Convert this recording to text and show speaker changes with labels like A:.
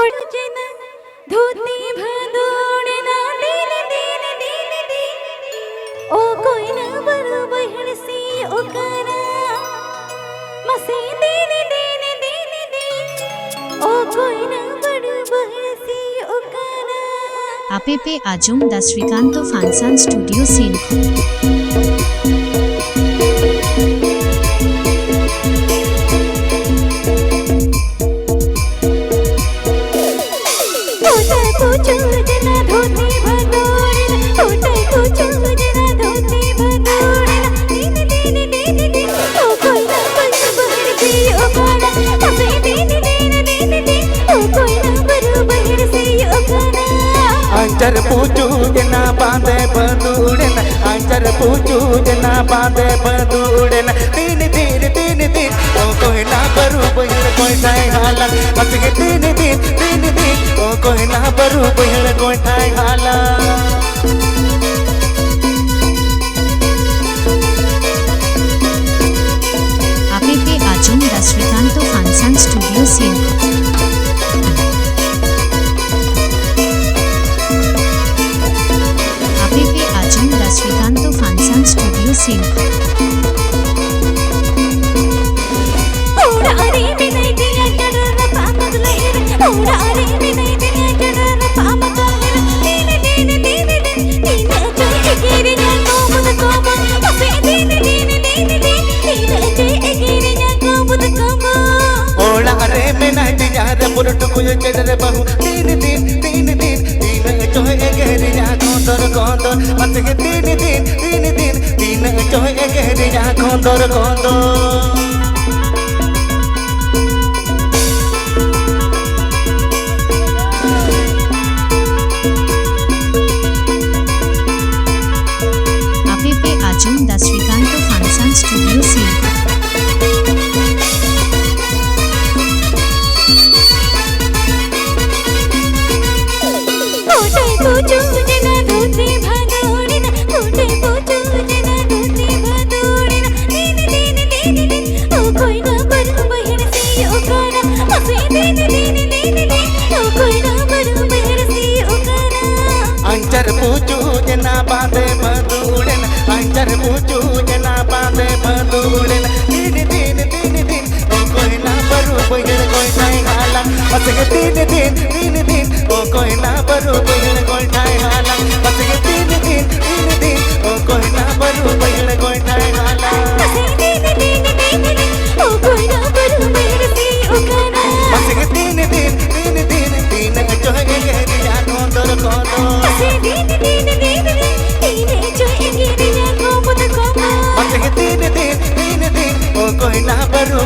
A: उड़जना धोती भदोड़े ना दिन दिन दिन दिन ओ कोई ना बरू बहन सी ओ काना मसे दिन दिन दिन दिन ओ कोई ना बरू बहन सी ओ काना
B: APP Ajum da Srikanto Fansan Studio Scene
C: anchor पूछू जना बांधे बंदूड़न अंचर पूछू जना बांधे बंदूड़न तीन दिन ओ कोई ना बरू बहिर कोई ठाई हाला असगे तीन दिन ओ कोई ना बरू बहिर कोई ठाई हाला
B: APP Ajum da Srikanto Fansan Studio Scene Srikanto Fansan Studio Scene
C: पुरटु कुछ चढ़ बहु तीन दिन चोहे गहरिया कोंदर मत के तीन दिन चोहे गहरिया कोंदर
B: APP Ajum da Srikanto Fansan Studio Scene
C: anchor पूछू जना बांधे बंदूड़न अंचर पूछू जना बांधे बंदूड़न तीन दिन ओ कोई ना बरू बहिर कोई ठाई हाला असगे तीन दिन ओ कोई ना बरू बहिर कोई ठाई हाला असगे तीन दिन ओ कोई ना बरू बहिर कोई ठाई हाला असगे तीन दिन चोहे गहरिया कोंदर तीन दिन ओ कोई ना बरू